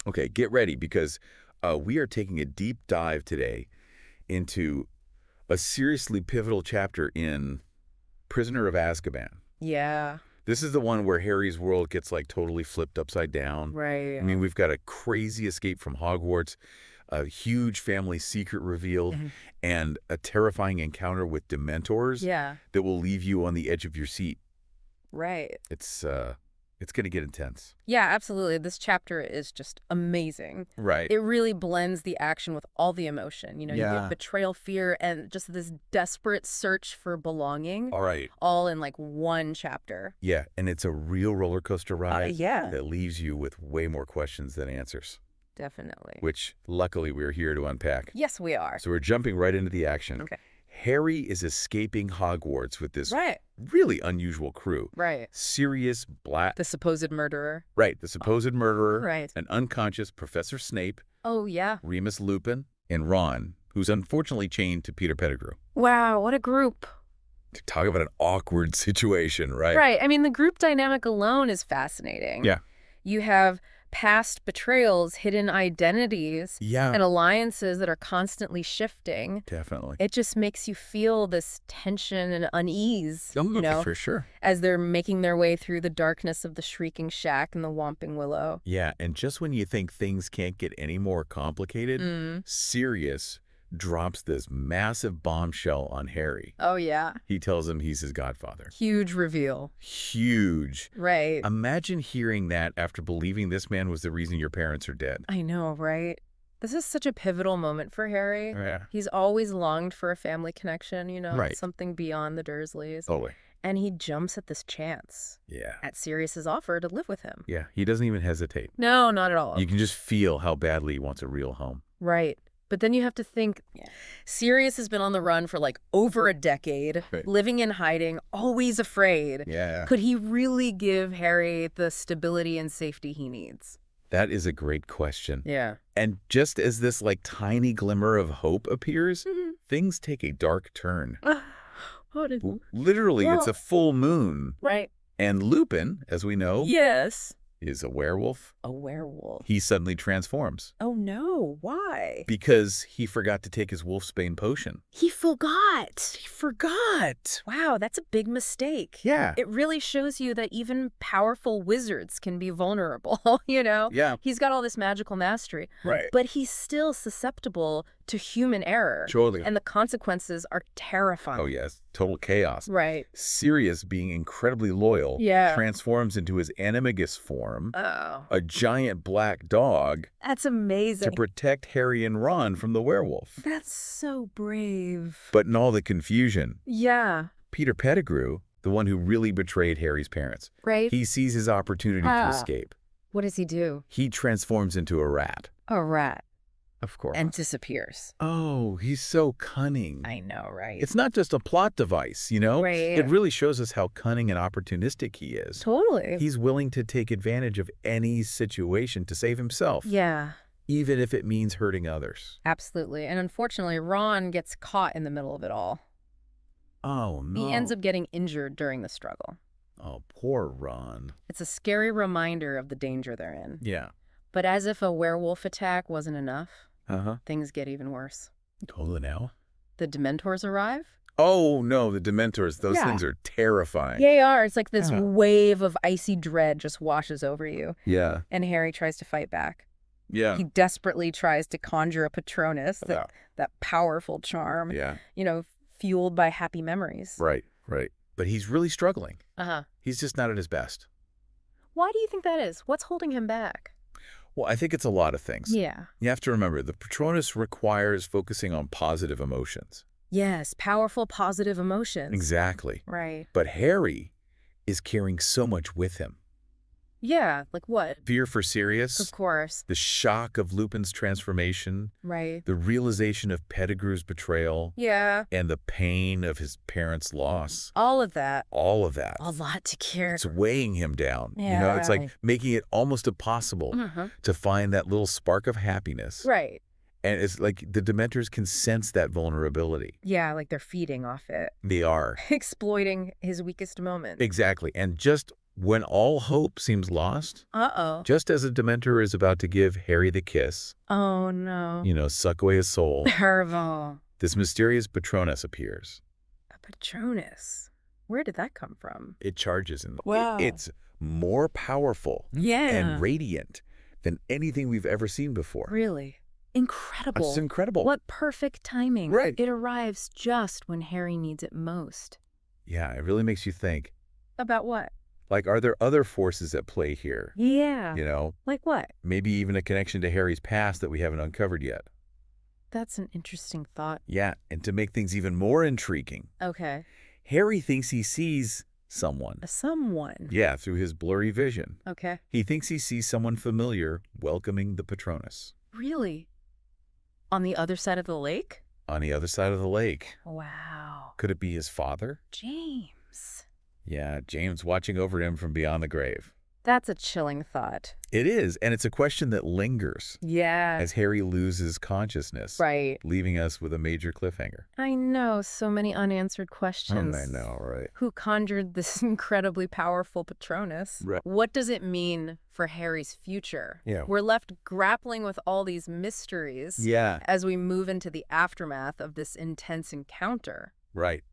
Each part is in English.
Okay, get ready because we are taking a deep dive today into a seriously pivotal chapter in Prisoner of Azkaban. Yeah, This is the one where Harry's world gets like totally flipped upside down. right. I mean, we've got a crazy escape from Hogwarts, a huge family secret revealed, Mhm. and a terrifying encounter with Dementors Yeah, that will leave you on the edge of your seat. right. It's going to get intense. Yeah, absolutely. This chapter is just amazing. Right. It really blends the action with all the emotion. You get Yeah. betrayal, fear, and just this desperate search for belonging All right. all in like one chapter. Yeah, and it's a real roller coaster ride Yeah, that leaves you with way more questions than answers, definitely. which luckily we're here to unpack. Yes, we are. So we're jumping right into the action. Okay. Harry is escaping Hogwarts with this Right, really unusual crew. right. Sirius Black, The supposed murderer. right, the supposed murderer, Right. an unconscious Professor Snape, Oh, yeah. Remus Lupin, and Ron, who's unfortunately chained to Peter Pettigrew. Wow, what a group. Talk about an awkward situation, right? Right. I mean, the group dynamic alone is fascinating. Yeah. You have past betrayals, hidden identities, Yeah, and alliances that are constantly shifting. definitely. It just makes you feel this tension and unease, For sure. as they're making their way through the darkness of the Shrieking Shack and the Whomping Willow. Yeah, and just when you think things can't get any more complicated, Sirius drops this massive bombshell on Harry. Oh, yeah. He tells him he's his godfather. Huge reveal. Huge. Right. Imagine hearing that after believing this man was the reason your parents are dead. I know, right? This is such a pivotal moment for Harry. Yeah. He's always longed for a family connection, Right. something beyond the Dursleys. Totally. And he jumps at this chance, Yeah. at Sirius's offer to live with him. Yeah, he doesn't even hesitate. No, not at all. You can just feel how badly he wants a real home. Right. But then you have to think, Sirius has been on the run for like over a decade, Right. living in hiding, always afraid. Yeah. Could he really give Harry the stability and safety he needs? That is a great question. Yeah. And just as this like tiny glimmer of hope appears, Mhm. things take a dark turn. Literally, it's Well- a full moon. Right. And Lupin, as we know, Yes. is a werewolf. A werewolf. He suddenly transforms Oh, no. Why? because he forgot to take his wolfsbane potion. He forgot. He forgot. Wow, that's a big mistake. Yeah. It really shows you that even powerful wizards can be vulnerable, Yeah. He's got all this magical mastery, Right. but he's still susceptible to human error. Totally. And the consequences are terrifying. Oh, yes. Total chaos. Right. Sirius, being incredibly loyal, Yeah. transforms into his animagus form, Oh, a giant black dog, that's to amazing. protect Harry and Ron from the werewolf. That's so brave. But in all the confusion, Yeah. Peter Pettigrew, the one who really betrayed Harry's parents, Right? he sees his opportunity to escape. What does he do? He transforms into a rat. A rat. Of course. And disappears. Oh, he's so cunning. I know, right? It's not just a plot device, Right. It really shows us how cunning and opportunistic he is. Totally. He's willing to take advantage of any situation to save himself, Yeah. even if it means hurting others. Absolutely. And unfortunately, Ron gets caught in the middle of it all. Oh, no. He ends up getting injured during the struggle. Oh, poor Ron. It's a scary reminder of the danger they're in. Yeah. But as if a werewolf attack wasn't enough, Uh-huh. things get even worse. Totally now. The Dementors arrive. Oh, no, the Dementors. Those Yeah. things are terrifying. They are. It's like this Uh-huh. wave of icy dread just washes over you. Yeah. And Harry tries to fight back. Yeah. He desperately tries to conjure a Patronus, Yeah. that powerful charm, Yeah. fueled by happy memories. Right, right. But he's really struggling. Uh-huh. He's just not at his best. Why do you think that is? What's holding him back? Well, I think it's a lot of things. Yeah. You have to remember, the Patronus requires focusing on positive emotions. Yes, powerful positive emotions. Exactly. Right. But Harry is carrying so much with him. Yeah, like what? Fear for Sirius, Of course. the shock of Lupin's transformation, Right. the realization of Pettigrew's betrayal, Yeah. and the pain of his parents' loss. All of that. All of that. A lot to carry. It's weighing him down. Yeah. It's like making it almost impossible to find that little spark of happiness. Right. And it's like the Dementors can sense that vulnerability. Yeah, like they're feeding off it. They are. Exploiting his weakest moments. Exactly. And just When all hope seems lost, Uh-oh. just as a Dementor is about to give Harry the kiss, Oh, no. suck away his soul, Terrible. this mysterious Patronus appears. A Patronus. Where did that come from? It charges in. Wow. It's more powerful and radiant than anything we've ever seen before. Really? Incredible. It's incredible. What perfect timing. Right. It arrives just when Harry needs it most. Yeah, it really makes you think. About what? Like, are there other forces at play here? Yeah. Like what? Maybe even a connection to Harry's past that we haven't uncovered yet. That's an interesting thought. Yeah, and to make things even more intriguing, Okay. Harry thinks he sees someone. A someone. Yeah, through his blurry vision. Okay. He thinks he sees someone familiar welcoming the Patronus. Really? On the other side of the lake? On the other side of the lake. Wow. Could it be his father? James. Yeah, James watching over him from beyond the grave. That's a chilling thought. It is, and it's a question that lingers Yeah. as Harry loses consciousness, Right. leaving us with a major cliffhanger. I know, so many unanswered questions. I know, right? Who conjured this incredibly powerful Patronus? Right. What does it mean for Harry's future? Yeah. We're left grappling with all these mysteries Yeah, as we move into the aftermath of this intense encounter. right.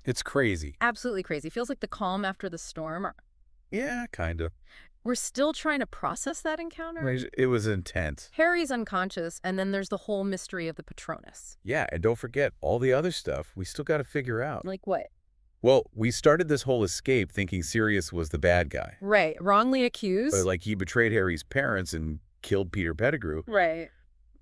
It's crazy. Absolutely crazy. Feels like the calm after the storm. Yeah, kind of. We're still trying to process that encounter. It was intense. Harry's unconscious, and then there's the whole mystery of the Patronus. Yeah, and don't forget all the other stuff we still got to figure out. Like what? Well, we started this whole escape thinking Sirius was the bad guy. Right. Wrongly accused. But like he betrayed Harry's parents and killed Peter Pettigrew. Right.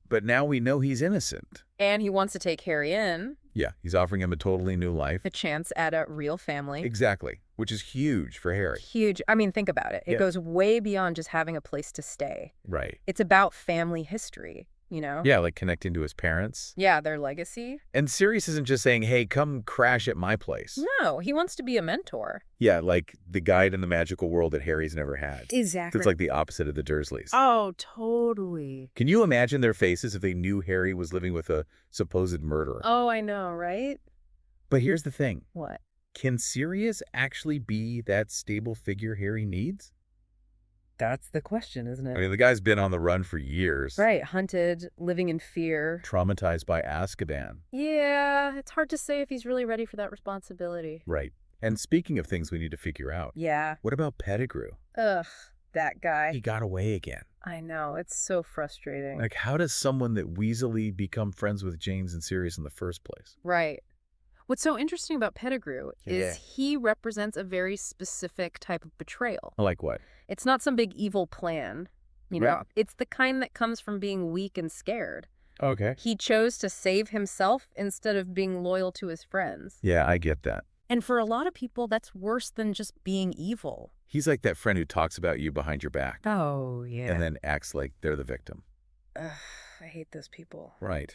But now we know he's innocent. And he wants to take Harry in. Yeah, he's offering him a totally new life. A chance at a real family. Exactly, which is huge for Harry. Huge. I mean, think about it. It Yeah. goes way beyond just having a place to stay. Right. It's about family history, you know? Yeah, like connecting to his parents. Yeah, their legacy. And Sirius isn't just saying, hey, come crash at my place. No, he wants to be a mentor. Yeah, like the guide in the magical world that Harry's never had. Exactly. It's like the opposite of the Dursleys. Oh, totally. Can you imagine their faces if they knew Harry was living with a supposed murderer? Oh, I know, right? But here's the thing. What? Can Sirius actually be that stable figure Harry needs? That's the question, isn't it? I mean, the guy's been on the run for years. Right, hunted, living in fear. Traumatized by Azkaban. Yeah, it's hard to say if he's really ready for that responsibility. Right. And speaking of things we need to figure out, Yeah. what about Pettigrew? Ugh, that guy. He got away again. I know, it's so frustrating. Like, how does someone that weaselly become friends with James and Sirius in the first place? Right. What's so interesting about Pettigrew is he represents a very specific type of betrayal. Like what? It's not some big evil plan, you know? Right. It's the kind that comes from being weak and scared. Okay. He chose to save himself instead of being loyal to his friends. Yeah, I get that. And for a lot of people, that's worse than just being evil. He's like that friend who talks about you behind your back Oh, yeah. and then acts like they're the victim. Ugh, I hate those people. Right.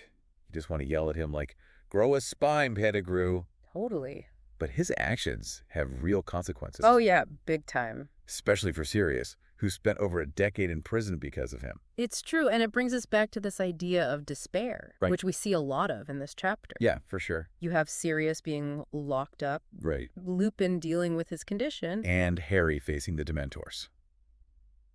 You just want to yell at him like, grow a spine, Pettigrew. Totally. But his actions have real consequences. Oh, yeah, big time. Especially for Sirius, who spent over a decade in prison because of him. It's true, and it brings us back to this idea of despair, Right. which we see a lot of in this chapter. Yeah, for sure. You have Sirius being locked up, Right. Lupin dealing with his condition. And Harry facing the Dementors.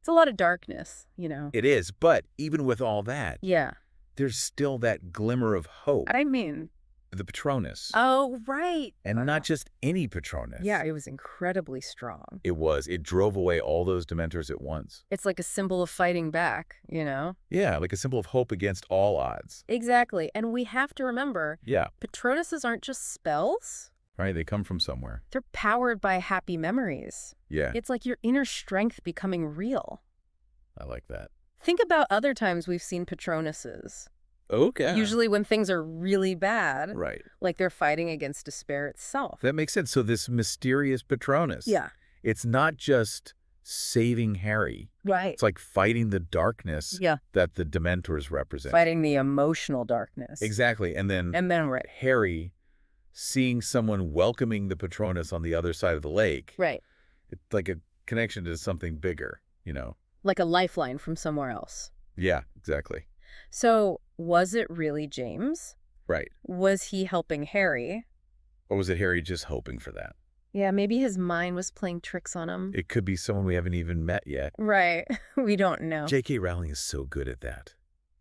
It's a lot of darkness, you know? It is, but even with all that, Yeah. there's still that glimmer of hope. I mean... The Patronus. Oh, right. And not just any Patronus. Yeah, it was incredibly strong. It was. It drove away all those Dementors at once. It's like a symbol of fighting back, you know? Yeah, like a symbol of hope against all odds. Exactly. And we have to remember, Yeah, Patronuses aren't just spells. right? They come from somewhere. They're powered by happy memories. Yeah, It's like your inner strength becoming real. I like that. Think about other times we've seen Patronuses. Okay. Usually when things are really bad, Right. like they're fighting against despair itself. That makes sense. So this mysterious Patronus. Yeah. It's not just saving Harry. Right. It's like fighting the darkness Yeah. that the Dementors represent. Fighting the emotional darkness. Exactly. And then Right. Harry seeing someone welcoming the Patronus on the other side of the lake. Right. It's like a connection to something bigger, you know? Like a lifeline from somewhere else. Yeah, exactly. So was it really James? Right. Was he helping Harry? Or was it Harry just hoping for that? Yeah, maybe his mind was playing tricks on him. It could be someone we haven't even met yet. Right. We don't know. J.K. Rowling is so good at that.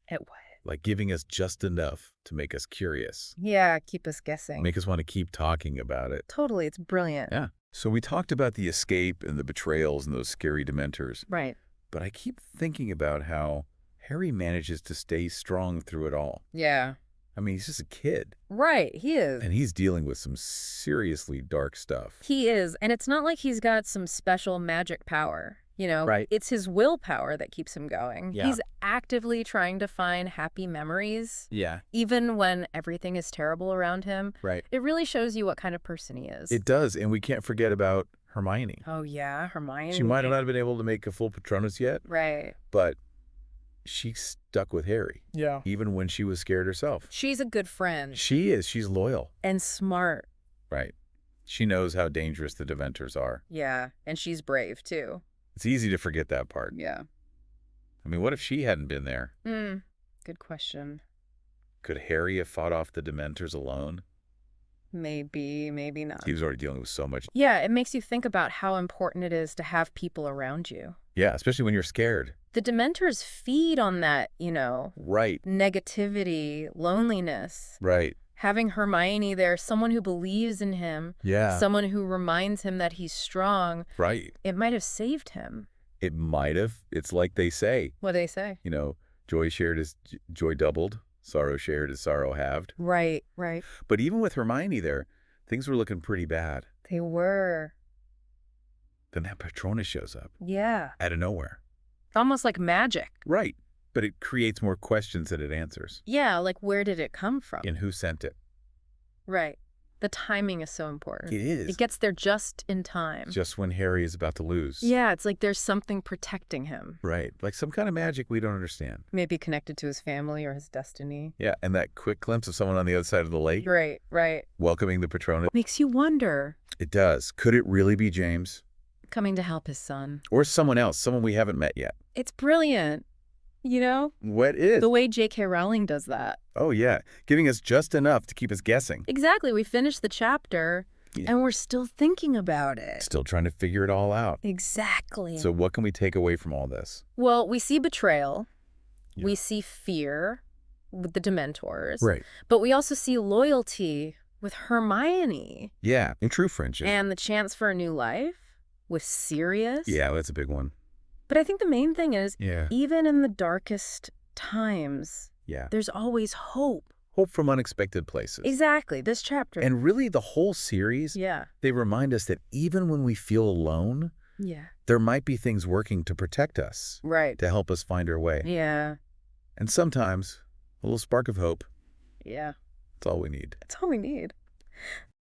At what? Like giving us just enough to make us curious. Yeah, keep us guessing. Make us want to keep talking about it. Totally, it's brilliant. Yeah. So we talked about the escape and the betrayals and those scary dementors. Right. But I keep thinking about how Harry manages to stay strong through it all. Yeah. I mean, he's just a kid. Right, he is. And he's dealing with some seriously dark stuff. He is. And it's not like he's got some special magic power. You know, Right. It's his willpower that keeps him going. Yeah. He's actively trying to find happy memories, Yeah. even when everything is terrible around him. Right. It really shows you what kind of person he is. It does. And we can't forget about Hermione. Oh, yeah, Hermione. She might not have been able to make a full Patronus yet, Right. but she stuck with Harry. Yeah. Even when she was scared herself. She's a good friend. She is. She's loyal. And smart. Right. She knows how dangerous the Dementors are. Yeah, and she's brave, too. It's easy to forget that part. Yeah. I mean, what if she hadn't been there? Good question. Could Harry have fought off the Dementors alone? Maybe, maybe not. He was already dealing with so much. Yeah, it makes you think about how important it is to have people around you. Yeah, especially when you're scared. The Dementors feed on that, Right. negativity, loneliness. Right. Having Hermione there, someone who believes in him, Yeah. someone who reminds him that he's strong, Right. it might have saved him. It might have. It's like they say, What do they say? joy shared is joy doubled, sorrow shared is sorrow halved. Right, right. But even with Hermione there, things were looking pretty bad. They were. Then that Patronus shows up Yeah. out of nowhere. Almost like magic. Right. But it creates more questions than it answers. Yeah, like where did it come from? And who sent it? Right. The timing is so important. It is. It gets there just in time. Just when Harry is about to lose. Yeah, it's like there's something protecting him. Right. Like some kind of magic we don't understand. Maybe connected to his family or his destiny. Yeah. And that quick glimpse of someone on the other side of the lake Right, right. welcoming the Patronus. Makes you wonder. It does. Could it really be James? Coming to help his son. Or someone else, someone we haven't met yet? It's brilliant. What is? The way J.K. Rowling does that. Oh, yeah. Giving us just enough to keep us guessing. Exactly. We finished the chapter, and we're still thinking about it. Still trying to figure it all out. Exactly. So what can we take away from all this? Well, we see betrayal. Yeah. We see fear with the Dementors. Right. But we also see loyalty with Hermione. Yeah, and true friendship. And the chance for a new life with Sirius. Yeah, that's a big one. But I think the main thing is, Yeah. even in the darkest times, Yeah. there's always hope. Hope from unexpected places. Exactly. This chapter. And really the whole series, yeah. they remind us that even when we feel alone, Yeah. there might be things working to protect us, Right. to help us find our way. Yeah. And sometimes a little spark of hope, Yeah. that's all we need. That's all we need.